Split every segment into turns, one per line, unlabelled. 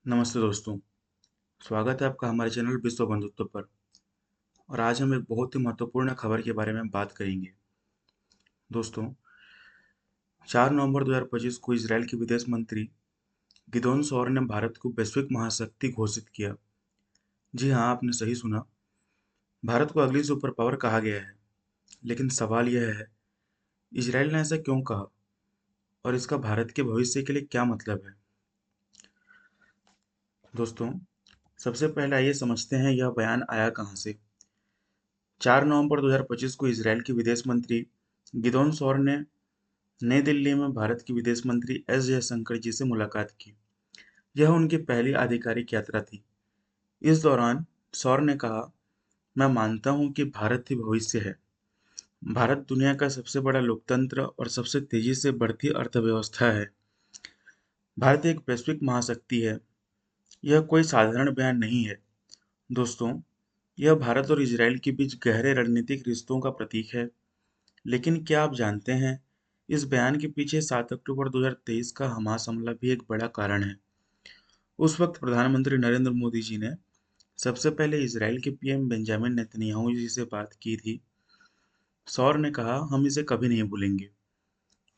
नमस्ते दोस्तों। स्वागत है आपका हमारे चैनल विश्व बंधुत्व पर। और आज हम एक बहुत ही महत्वपूर्ण खबर के बारे में बात करेंगे। दोस्तों, 4 नवंबर 2025 को इजराइल के विदेश मंत्री गिदोन सौर ने भारत को वैश्विक महाशक्ति घोषित किया। जी हाँ, आपने सही सुना। भारत को अगली सुपर पावर कहा गया है। लेकिन सवाल यह है, इजराइल ने ऐसा क्यों कहा और इसका भारत के भविष्य के लिए क्या मतलब है? दोस्तों, सबसे पहले आइए समझते हैं यह बयान आया कहाँ से। 4 नवंबर 2025 को इजराइल के विदेश मंत्री गिदोन सौर ने नई दिल्ली में भारत के विदेश मंत्री एस जयशंकर जी से मुलाकात की। यह उनकी पहली आधिकारिक यात्रा थी। इस दौरान सौर ने कहा, मैं मानता हूं कि भारत ही भविष्य है। भारत दुनिया का सबसे बड़ा लोकतंत्र और सबसे तेजी से बढ़ती अर्थव्यवस्था है। भारत एक वैश्विक महाशक्ति है। यह कोई साधारण बयान नहीं है। दोस्तों, यह भारत और इजराइल के बीच गहरे रणनीतिक रिश्तों का प्रतीक है। लेकिन क्या आप जानते हैं, इस बयान के पीछे 7 अक्टूबर 2023 का हमास हमला भी एक बड़ा कारण है। उस वक्त प्रधानमंत्री नरेंद्र मोदी जी ने सबसे पहले इजराइल के पीएम बेंजामिन नेतन्याहू जी से बात की थी। सौर ने कहा, हम इसे कभी नहीं भूलेंगे।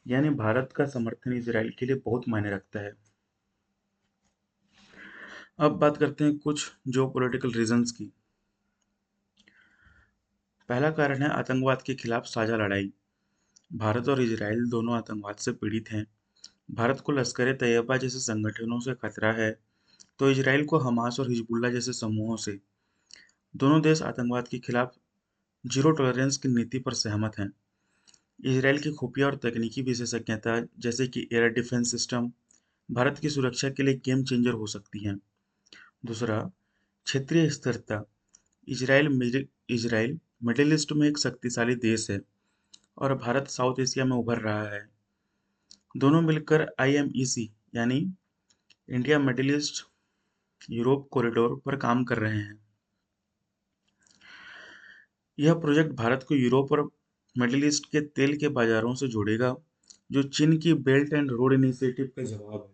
यानी भारत का समर्थन इजराइल के लिए बहुत मायने रखता है। अब बात करते हैं कुछ जो पॉलिटिकल रीजंस की। पहला कारण है आतंकवाद के खिलाफ साझा लड़ाई। भारत और इजराइल दोनों आतंकवाद से पीड़ित हैं। भारत को लश्कर ए तैयबा जैसे संगठनों से खतरा है, तो इजराइल को हमास और हिजबुल्लाह जैसे समूहों से। दोनों देश आतंकवाद के खिलाफ जीरो टॉलरेंस की नीति पर सहमत हैं। इजराइल की खुफिया और तकनीकी विशेषज्ञता जैसे कि एयर डिफेंस सिस्टम भारत की सुरक्षा के लिए गेम चेंजर हो सकती हैं। दूसरा, क्षेत्रीय स्थिरता। इजराइल मिडिल ईस्ट में एक शक्तिशाली देश है और भारत साउथ एशिया में उभर रहा है। दोनों मिलकर आईएमईसी यानी India middle east Europe corridor पर काम कर रहे हैं। यह प्रोजेक्ट भारत को यूरोप और मिडिल ईस्ट के तेल के बाजारों से जोड़ेगा, जो चीन की बेल्ट एंड रोड इनिशिएटिव का जवाब है।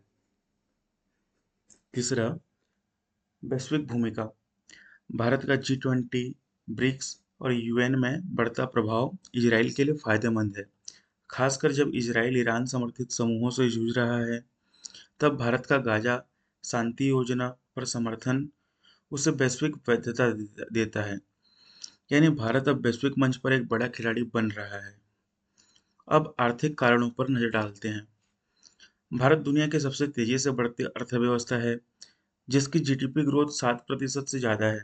तीसरा, वैश्विक भूमिका। भारत का G20, ब्रिक्स और यूएन में बढ़ता प्रभाव इजराइल के लिए फायदेमंद है। खासकर जब इजराइल ईरान समर्थित समूहों से जूझ रहा है, तब भारत का गाजा शांति योजना पर समर्थन उसे वैश्विक वैधता देता है। यानी भारत अब वैश्विक मंच पर एक बड़ा खिलाड़ी बन रहा है। अब आर्थिक कारणों पर नजर डालते हैं। भारत दुनिया के सबसे तेजी से बढ़ती अर्थव्यवस्था है, जिसकी जीडीपी ग्रोथ 7% से ज़्यादा है।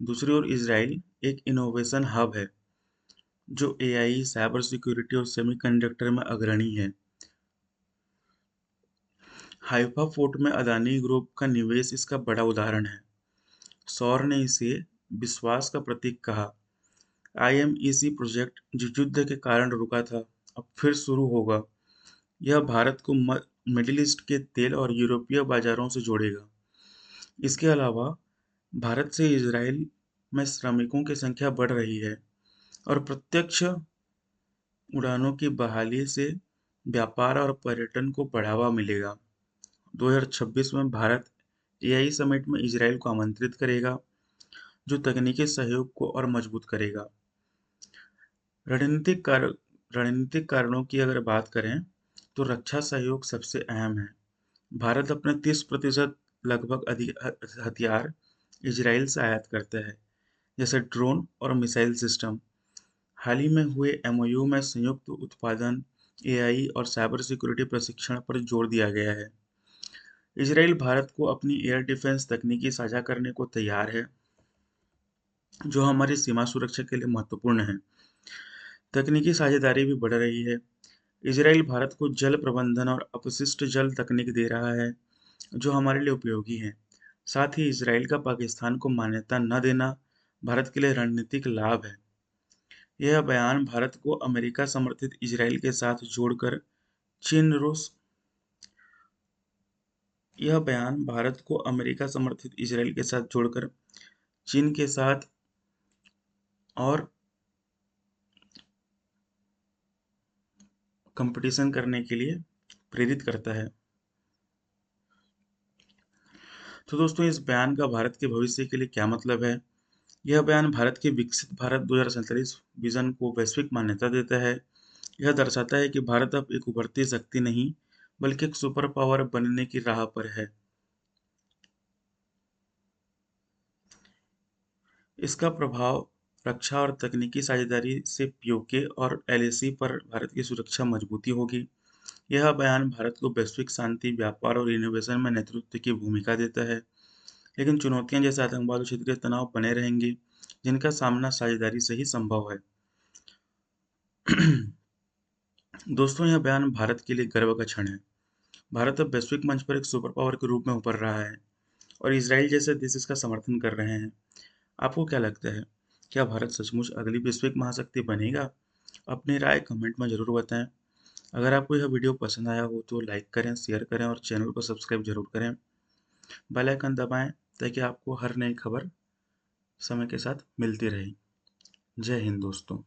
दूसरी ओर इजराइल एक इनोवेशन हब है, जो एआई, साइबर सिक्योरिटी और सेमीकंडक्टर में अग्रणी है। हाइफा फोर्ट में अदानी ग्रुप का निवेश इसका बड़ा उदाहरण है। सौर ने इसे विश्वास का प्रतीक कहा। आईएमईसी प्रोजेक्ट जो युद्ध के कारण रुका था, अब फिर शुरू होगा। यह भारत को मिडिल ईस्ट के तेल और यूरोपीय बाजारों से जोड़ेगा। इसके अलावा भारत से इजराइल में श्रमिकों की संख्या बढ़ रही है और प्रत्यक्ष उड़ानों की बहाली से व्यापार और पर्यटन को बढ़ावा मिलेगा। 2026 में भारत एआई समिट में इजराइल को आमंत्रित करेगा, जो तकनीकी सहयोग को और मजबूत करेगा। रणनीतिक कार रणनीतिक कारणों की अगर बात करें, तो रक्षा सहयोग सबसे अहम है। भारत अपने 30% लगभग हथियार इजराइल से आयात करता है, जैसे ड्रोन और मिसाइल सिस्टम। हाल ही में हुए एमओयू में संयुक्त उत्पादन, एआई और साइबर सिक्योरिटी प्रशिक्षण पर जोर दिया गया है। इजराइल भारत को अपनी एयर डिफेंस तकनीकी साझा करने को तैयार है, जो हमारी सीमा सुरक्षा के लिए महत्वपूर्ण है। तकनीकी साझेदारी भी बढ़ रही है। इजराइल भारत को जल प्रबंधन और अपशिष्ट जल तकनीक दे रहा है, जो हमारे लिए उपयोगी है। साथ ही इजराइल का पाकिस्तान को मान्यता न देना भारत के लिए रणनीतिक लाभ है। यह बयान भारत को अमेरिका समर्थित इजराइल के साथ जोड़कर चीन रूस यह बयान भारत को अमेरिका समर्थित इजराइल के साथ जोड़कर चीन के साथ और कंपटीशन करने के लिए प्रेरित करता है। तो दोस्तों इस बयान का भारत के भविष्य के लिए क्या मतलब है? यह बयान भारत के विकसित भारत 2047 विजन को वैश्विक मान्यता देता है। यह दर्शाता है कि भारत अब एक उभरती शक्ति नहीं, बल्कि एक सुपर पावर बनने की राह पर है। इसका प्रभाव रक्षा और तकनीकी साझेदारी से पीओके और एलएसी पर भारत की सुरक्षा मजबूती होगी। यह बयान भारत को वैश्विक शांति, व्यापार और इनोवेशन में नेतृत्व की भूमिका देता है, लेकिन चुनौतियां जैसे आतंकवाद और क्षेत्रीय तनाव बने रहेंगे, जिनका सामना साझेदारी से ही संभव है। दोस्तों यह बयान भारत के लिए गर्व का क्षण है। भारत अब वैश्विक मंच पर एक सुपर पावर के रूप में उभर रहा है और इसराइल जैसे देश इसका समर्थन कर रहे हैं। आपको क्या लगता है? क्या भारत सचमुच अगली वैश्विक महाशक्ति बनेगा? अपनी राय कमेंट में ज़रूर बताएं। अगर आपको यह वीडियो पसंद आया हो तो लाइक करें, शेयर करें और चैनल को सब्सक्राइब जरूर करें। बेल आइकन दबाएं ताकि आपको हर नई खबर समय के साथ मिलती रहे। जय हिंद दोस्तों।